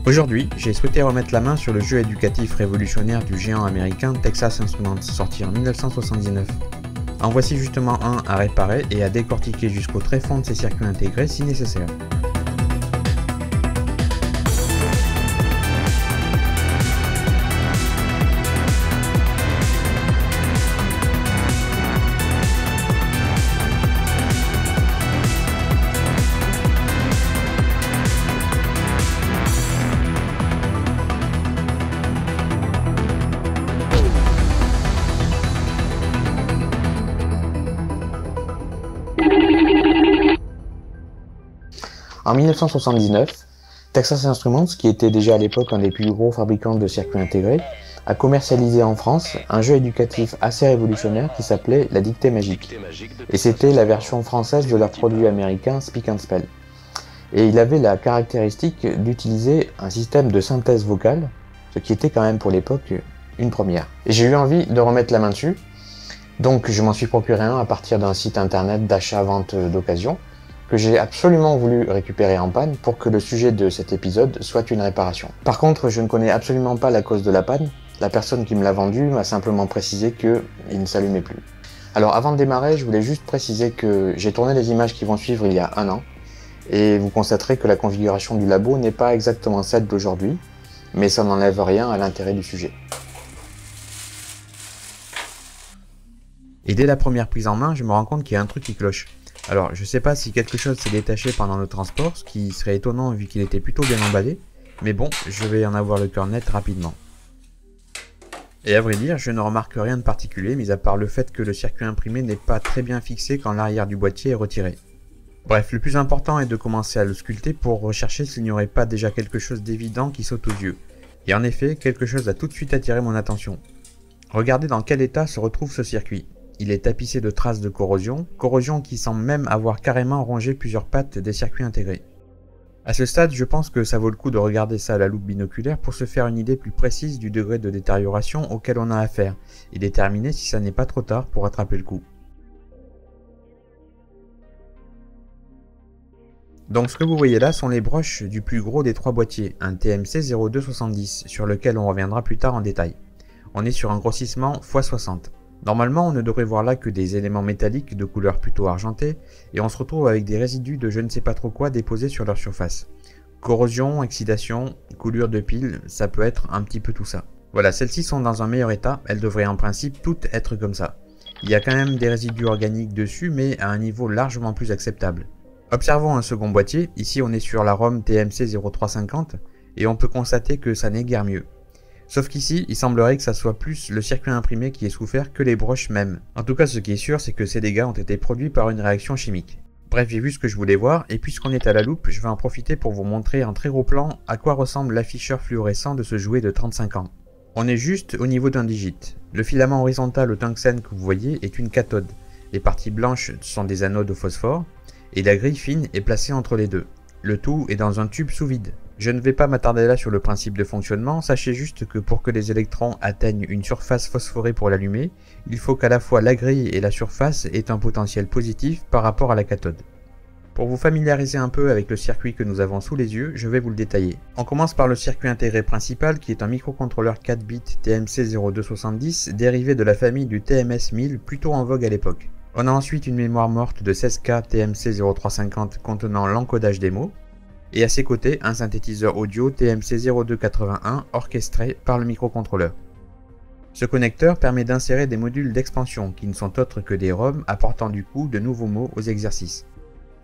Aujourd'hui, j'ai souhaité remettre la main sur le jeu éducatif révolutionnaire du géant américain Texas Instruments, sorti en 1979. En voici justement un à réparer et à décortiquer jusqu'au tréfonds de ses circuits intégrés si nécessaire. En 1979, Texas Instruments, qui était déjà à l'époque un des plus gros fabricants de circuits intégrés, a commercialisé en France un jeu éducatif assez révolutionnaire qui s'appelait la dictée magique. Et c'était la version française de leur produit américain Speak and Spell. Et il avait la caractéristique d'utiliser un système de synthèse vocale, ce qui était quand même pour l'époque une première. Et j'ai eu envie de remettre la main dessus, donc je m'en suis procuré un à partir d'un site internet d'achat-vente d'occasion, que j'ai absolument voulu récupérer en panne pour que le sujet de cet épisode soit une réparation. Par contre, je ne connais absolument pas la cause de la panne. La personne qui me l'a vendu m'a simplement précisé qu'il ne s'allumait plus. Alors avant de démarrer, je voulais juste préciser que j'ai tourné les images qui vont suivre il y a un an, et vous constaterez que la configuration du labo n'est pas exactement celle d'aujourd'hui, mais ça n'enlève rien à l'intérêt du sujet. Et dès la première prise en main, je me rends compte qu'il y a un truc qui cloche. Alors, je sais pas si quelque chose s'est détaché pendant le transport, ce qui serait étonnant vu qu'il était plutôt bien emballé, mais bon, je vais en avoir le cœur net rapidement. Et à vrai dire, je ne remarque rien de particulier, mis à part le fait que le circuit imprimé n'est pas très bien fixé quand l'arrière du boîtier est retiré. Bref, le plus important est de commencer à le sculpter pour rechercher s'il n'y aurait pas déjà quelque chose d'évident qui saute aux yeux. Et en effet, quelque chose a tout de suite attiré mon attention. Regardez dans quel état se retrouve ce circuit. Il est tapissé de traces de corrosion qui semble même avoir carrément rongé plusieurs pattes des circuits intégrés. À ce stade, je pense que ça vaut le coup de regarder ça à la loupe binoculaire pour se faire une idée plus précise du degré de détérioration auquel on a affaire, et déterminer si ça n'est pas trop tard pour rattraper le coup. Donc ce que vous voyez là sont les broches du plus gros des trois boîtiers, un TMC 0270, sur lequel on reviendra plus tard en détail. On est sur un grossissement x60. Normalement, on ne devrait voir là que des éléments métalliques de couleur plutôt argentée, et on se retrouve avec des résidus de je ne sais pas trop quoi déposés sur leur surface. Corrosion, oxydation, coulure de pile, ça peut être un petit peu tout ça. Voilà, celles-ci sont dans un meilleur état, elles devraient en principe toutes être comme ça. Il y a quand même des résidus organiques dessus, mais à un niveau largement plus acceptable. Observons un second boîtier, ici on est sur la ROM TMC 0350, et on peut constater que ça n'est guère mieux. Sauf qu'ici, il semblerait que ça soit plus le circuit imprimé qui ait souffert que les broches mêmes. En tout cas, ce qui est sûr, c'est que ces dégâts ont été produits par une réaction chimique. Bref, j'ai vu ce que je voulais voir, et puisqu'on est à la loupe, je vais en profiter pour vous montrer en très gros plan à quoi ressemble l'afficheur fluorescent de ce jouet de 35 ans. On est juste au niveau d'un digit. Le filament horizontal au tungstène que vous voyez est une cathode. Les parties blanches sont des anodes au phosphore, et la grille fine est placée entre les deux. Le tout est dans un tube sous vide. Je ne vais pas m'attarder là sur le principe de fonctionnement, sachez juste que pour que les électrons atteignent une surface phosphorée pour l'allumer, il faut qu'à la fois la grille et la surface aient un potentiel positif par rapport à la cathode. Pour vous familiariser un peu avec le circuit que nous avons sous les yeux, je vais vous le détailler. On commence par le circuit intégré principal qui est un microcontrôleur 4 bits TMC 0270 dérivé de la famille du TMS 1000 plutôt en vogue à l'époque. On a ensuite une mémoire morte de 16K TMC 0350 contenant l'encodage des mots. Et à ses côtés, un synthétiseur audio TMC 0281 orchestré par le microcontrôleur. Ce connecteur permet d'insérer des modules d'expansion qui ne sont autres que des ROM apportant du coup de nouveaux mots aux exercices.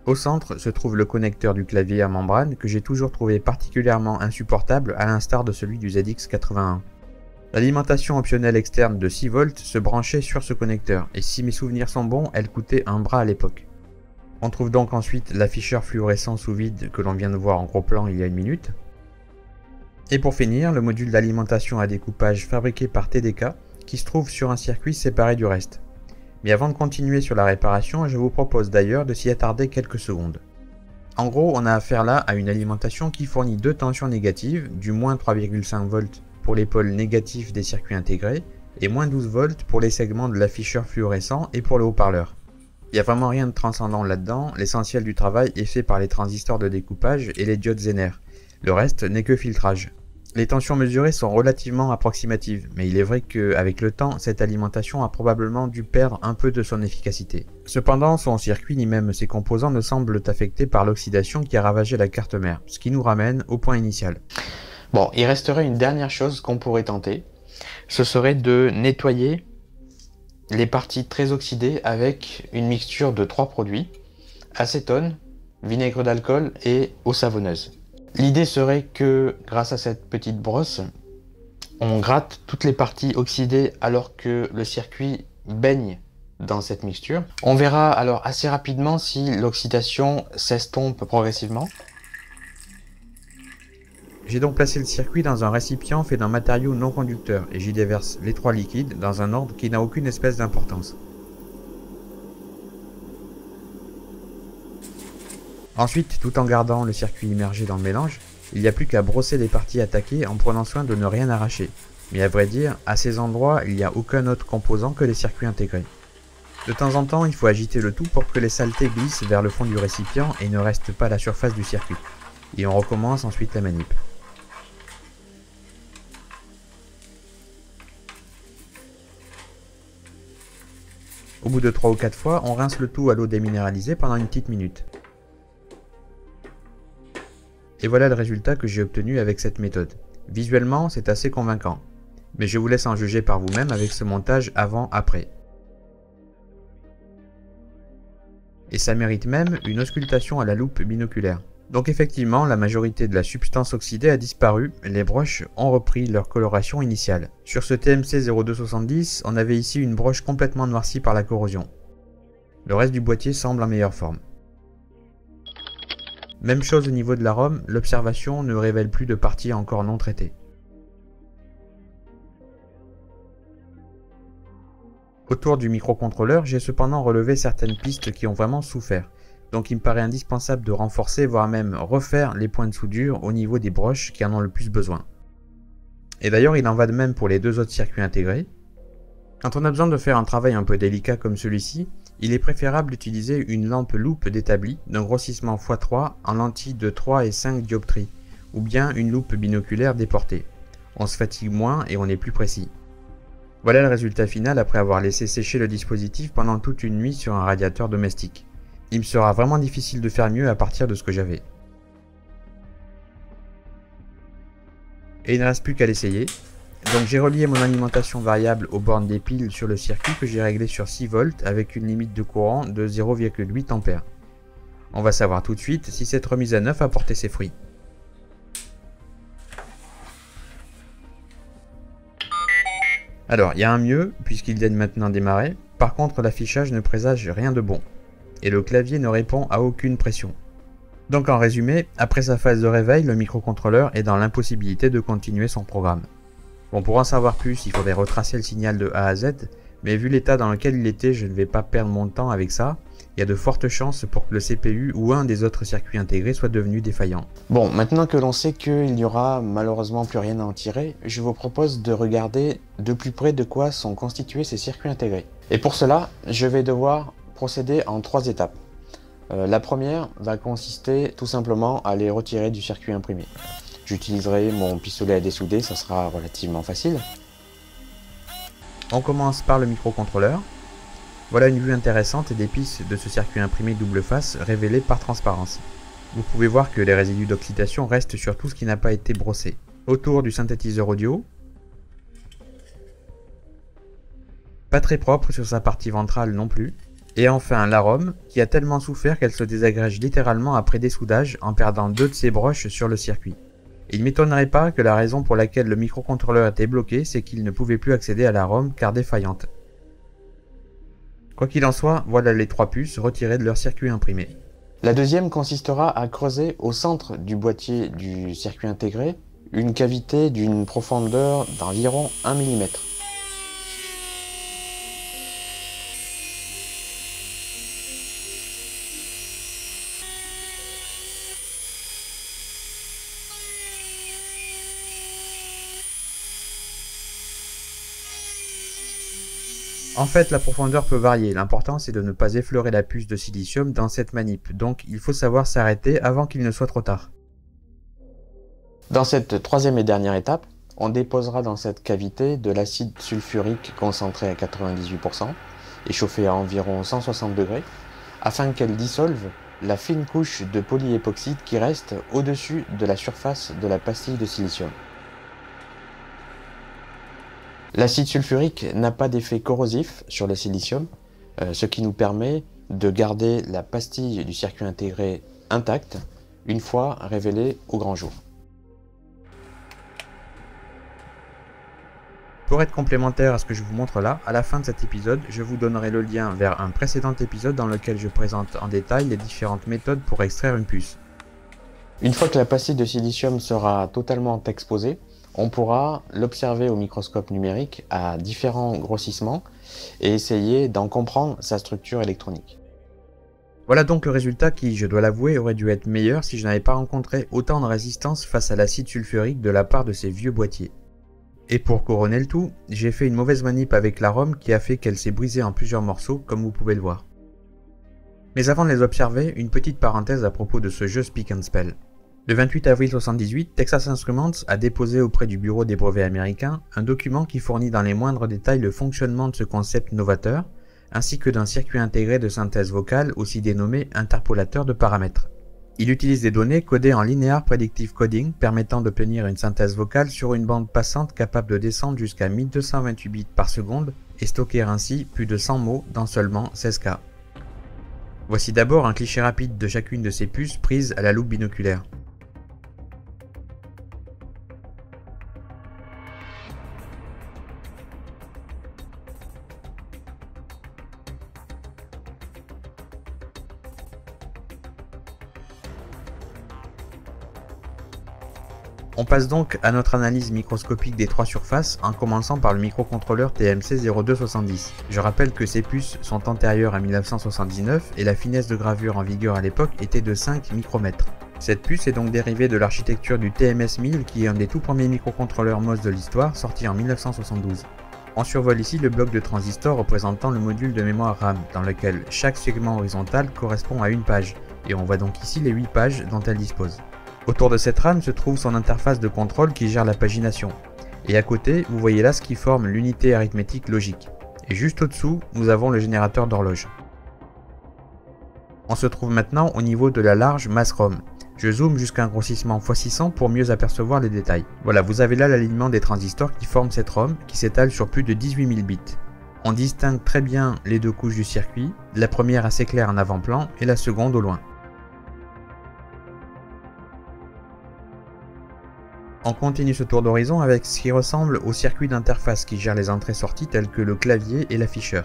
Au centre se trouve le connecteur du clavier à membrane que j'ai toujours trouvé particulièrement insupportable à l'instar de celui du ZX81. L'alimentation optionnelle externe de 6 volts se branchait sur ce connecteur et si mes souvenirs sont bons, elle coûtait un bras à l'époque. On trouve donc ensuite l'afficheur fluorescent sous vide que l'on vient de voir en gros plan il y a une minute. Et pour finir, le module d'alimentation à découpage fabriqué par TDK qui se trouve sur un circuit séparé du reste. Mais avant de continuer sur la réparation, je vous propose d'ailleurs de s'y attarder quelques secondes. En gros, on a affaire là à une alimentation qui fournit deux tensions négatives, du moins 3,5 volts pour les pôles négatifs des circuits intégrés et moins 12 volts pour les segments de l'afficheur fluorescent et pour le haut-parleur. Il n'y a vraiment rien de transcendant là-dedans, l'essentiel du travail est fait par les transistors de découpage et les diodes Zener. Le reste n'est que filtrage. Les tensions mesurées sont relativement approximatives, mais il est vrai qu'avec le temps, cette alimentation a probablement dû perdre un peu de son efficacité. Cependant, son circuit ni même ses composants ne semblent affectés par l'oxydation qui a ravagé la carte mère, ce qui nous ramène au point initial. Bon, il resterait une dernière chose qu'on pourrait tenter, ce serait de nettoyer les parties très oxydées avec une mixture de 3 produits, acétone, vinaigre d'alcool et eau savonneuse. L'idée serait que, grâce à cette petite brosse, on gratte toutes les parties oxydées alors que le circuit baigne dans cette mixture. On verra alors assez rapidement si l'oxydation s'estompe progressivement. J'ai donc placé le circuit dans un récipient fait d'un matériau non conducteur et j'y déverse les 3 liquides dans un ordre qui n'a aucune espèce d'importance. Ensuite, tout en gardant le circuit immergé dans le mélange, il n'y a plus qu'à brosser les parties attaquées en prenant soin de ne rien arracher. Mais à vrai dire, à ces endroits, il n'y a aucun autre composant que les circuits intégrés. De temps en temps, il faut agiter le tout pour que les saletés glissent vers le fond du récipient et ne restent pas à la surface du circuit. Et on recommence ensuite la manip. Au bout de 3 ou 4 fois, on rince le tout à l'eau déminéralisée pendant une petite minute. Et voilà le résultat que j'ai obtenu avec cette méthode. Visuellement, c'est assez convaincant. Mais je vous laisse en juger par vous-même avec ce montage avant-après. Et ça mérite même une auscultation à la loupe binoculaire. Donc effectivement, la majorité de la substance oxydée a disparu, les broches ont repris leur coloration initiale. Sur ce TMC 0270, on avait ici une broche complètement noircie par la corrosion. Le reste du boîtier semble en meilleure forme. Même chose au niveau de l'arôme, l'observation ne révèle plus de parties encore non traitées. Autour du microcontrôleur, j'ai cependant relevé certaines pistes qui ont vraiment souffert, donc il me paraît indispensable de renforcer, voire même refaire les points de soudure au niveau des broches qui en ont le plus besoin. Et d'ailleurs, il en va de même pour les 2 autres circuits intégrés. Quand on a besoin de faire un travail un peu délicat comme celui-ci, il est préférable d'utiliser une lampe loupe d'établi d'un grossissement x3 en lentille de 3 et 5 dioptries, ou bien une loupe binoculaire déportée. On se fatigue moins et on est plus précis. Voilà le résultat final après avoir laissé sécher le dispositif pendant toute une nuit sur un radiateur domestique. Il me sera vraiment difficile de faire mieux à partir de ce que j'avais. Et il ne reste plus qu'à l'essayer. Donc j'ai relié mon alimentation variable aux bornes des piles sur le circuit que j'ai réglé sur 6 volts avec une limite de courant de 0,8 A. On va savoir tout de suite si cette remise à neuf a porté ses fruits. Alors il y a un mieux puisqu'il vient maintenant démarrer, par contre l'affichage ne présage rien de bon. Et le clavier ne répond à aucune pression. Donc en résumé, après sa phase de réveil, le microcontrôleur est dans l'impossibilité de continuer son programme. Bon, pour en savoir plus, il faudrait retracer le signal de A à Z, mais vu l'état dans lequel il était, je ne vais pas perdre mon temps avec ça. Il y a de fortes chances pour que le CPU ou un des autres circuits intégrés soit devenu défaillant. Bon, maintenant que l'on sait qu'il n'y aura malheureusement plus rien à en tirer, je vous propose de regarder de plus près de quoi sont constitués ces circuits intégrés. Et pour cela, je vais devoir procéder en 3 étapes. La première va consister tout simplement à les retirer du circuit imprimé. J'utiliserai mon pistolet à dessouder, ça sera relativement facile. On commence par le microcontrôleur. Voilà une vue intéressante des pistes de ce circuit imprimé double face révélé par transparence. Vous pouvez voir que les résidus d'oxydation restent sur tout ce qui n'a pas été brossé. Autour du synthétiseur audio. Pas très propre sur sa partie ventrale non plus. Et enfin l'arôme, qui a tellement souffert qu'elle se désagrège littéralement après dessoudage en perdant 2 de ses broches sur le circuit. Il ne m'étonnerait pas que la raison pour laquelle le microcontrôleur était bloqué, c'est qu'il ne pouvait plus accéder à la ROM car défaillante. Quoi qu'il en soit, voilà les 3 puces retirées de leur circuit imprimé. La deuxième consistera à creuser au centre du boîtier du circuit intégré une cavité d'une profondeur d'environ 1 mm. En fait, la profondeur peut varier, l'important c'est de ne pas effleurer la puce de silicium dans cette manip, donc il faut savoir s'arrêter avant qu'il ne soit trop tard. Dans cette troisième et dernière étape, on déposera dans cette cavité de l'acide sulfurique concentré à 98% et chauffé à environ 160 degrés afin qu'elle dissolve la fine couche de polyépoxyde qui reste au-dessus de la surface de la pastille de silicium. L'acide sulfurique n'a pas d'effet corrosif sur le silicium, ce qui nous permet de garder la pastille du circuit intégré intacte une fois révélée au grand jour. Pour être complémentaire à ce que je vous montre là, à la fin de cet épisode, je vous donnerai le lien vers un précédent épisode dans lequel je présente en détail les différentes méthodes pour extraire une puce. Une fois que la pastille de silicium sera totalement exposée, on pourra l'observer au microscope numérique à différents grossissements et essayer d'en comprendre sa structure électronique. Voilà donc le résultat qui, je dois l'avouer, aurait dû être meilleur si je n'avais pas rencontré autant de résistance face à l'acide sulfurique de la part de ces vieux boîtiers. Et pour couronner le tout, j'ai fait une mauvaise manip avec l'arôme qui a fait qu'elle s'est brisée en plusieurs morceaux, comme vous pouvez le voir. Mais avant de les observer, une petite parenthèse à propos de ce jeu Speak and Spell. Le 28 avril 1978, Texas Instruments a déposé auprès du Bureau des brevets américains un document qui fournit dans les moindres détails le fonctionnement de ce concept novateur, ainsi que d'un circuit intégré de synthèse vocale aussi dénommé interpolateur de paramètres. Il utilise des données codées en Linear Predictive Coding permettant d'obtenir une synthèse vocale sur une bande passante capable de descendre jusqu'à 1228 bits par seconde et stocker ainsi plus de 100 mots dans seulement 16K. Voici d'abord un cliché rapide de chacune de ces puces prises à la loupe binoculaire. On passe donc à notre analyse microscopique des trois surfaces en commençant par le microcontrôleur TMC0270. Je rappelle que ces puces sont antérieures à 1979 et la finesse de gravure en vigueur à l'époque était de 5 micromètres. Cette puce est donc dérivée de l'architecture du TMS-1000 qui est un des tout premiers microcontrôleurs MOS de l'histoire sorti en 1972. On survole ici le bloc de transistors représentant le module de mémoire RAM dans lequel chaque segment horizontal correspond à une page et on voit donc ici les 8 pages dont elle dispose. Autour de cette RAM se trouve son interface de contrôle qui gère la pagination. Et à côté, vous voyez là ce qui forme l'unité arithmétique logique. Et juste au-dessous, nous avons le générateur d'horloge. On se trouve maintenant au niveau de la large masse ROM. Je zoome jusqu'à un grossissement x600 pour mieux apercevoir les détails. Voilà, vous avez là l'alignement des transistors qui forment cette ROM qui s'étale sur plus de 18 000 bits. On distingue très bien les deux couches du circuit, la première assez claire en avant-plan et la seconde au loin. On continue ce tour d'horizon avec ce qui ressemble au circuit d'interface qui gère les entrées-sorties telles que le clavier et l'afficheur.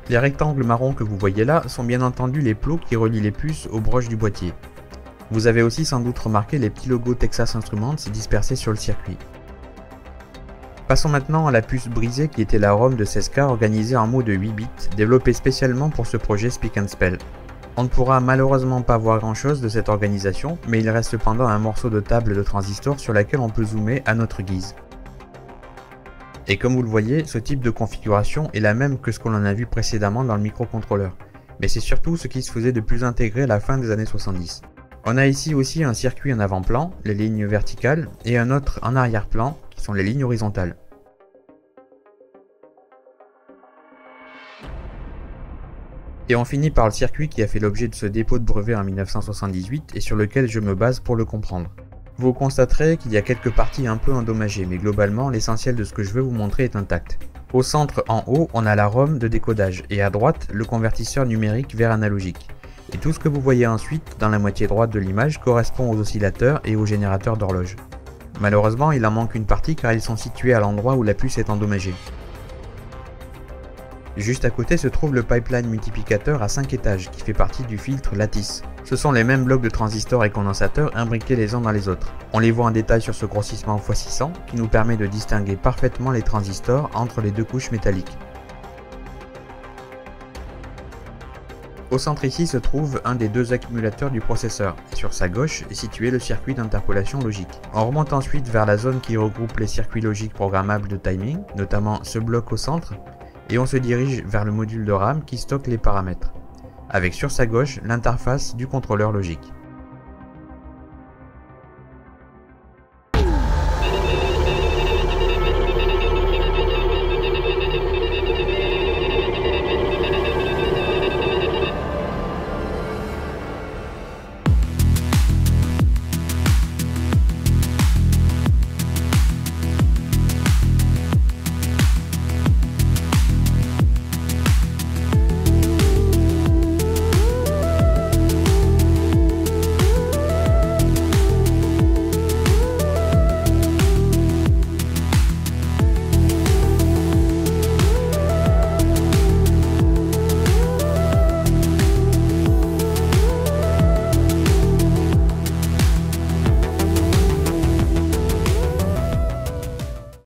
Les rectangles marrons que vous voyez là sont bien entendu les plots qui relient les puces aux broches du boîtier. Vous avez aussi sans doute remarqué les petits logos Texas Instruments dispersés sur le circuit. Passons maintenant à la puce brisée qui était la ROM de 16K organisée en mots de 8 bits, développée spécialement pour ce projet Speak and Spell. On ne pourra malheureusement pas voir grand chose de cette organisation, mais il reste cependant un morceau de table de transistor sur laquelle on peut zoomer à notre guise. Et comme vous le voyez, ce type de configuration est la même que ce qu'on en a vu précédemment dans le microcontrôleur, mais c'est surtout ce qui se faisait de plus intégré à la fin des années 70. On a ici aussi un circuit en avant-plan, les lignes verticales, et un autre en arrière-plan, qui sont les lignes horizontales. Et on finit par le circuit qui a fait l'objet de ce dépôt de brevet en 1978 et sur lequel je me base pour le comprendre. Vous constaterez qu'il y a quelques parties un peu endommagées, mais globalement l'essentiel de ce que je veux vous montrer est intact. Au centre en haut, on a la ROM de décodage et à droite, le convertisseur numérique vers analogique. Et tout ce que vous voyez ensuite dans la moitié droite de l'image correspond aux oscillateurs et aux générateurs d'horloge. Malheureusement, il en manque une partie car ils sont situés à l'endroit où la puce est endommagée. Juste à côté se trouve le pipeline multiplicateur à 5 étages qui fait partie du filtre Lattice. Ce sont les mêmes blocs de transistors et condensateurs imbriqués les uns dans les autres. On les voit en détail sur ce grossissement x600 qui nous permet de distinguer parfaitement les transistors entre les deux couches métalliques. Au centre ici se trouve un des deux accumulateurs du processeur, et sur sa gauche est situé le circuit d'interpolation logique. On remonte ensuite vers la zone qui regroupe les circuits logiques programmables de timing, notamment ce bloc au centre, et on se dirige vers le module de RAM qui stocke les paramètres, avec sur sa gauche l'interface du contrôleur logique.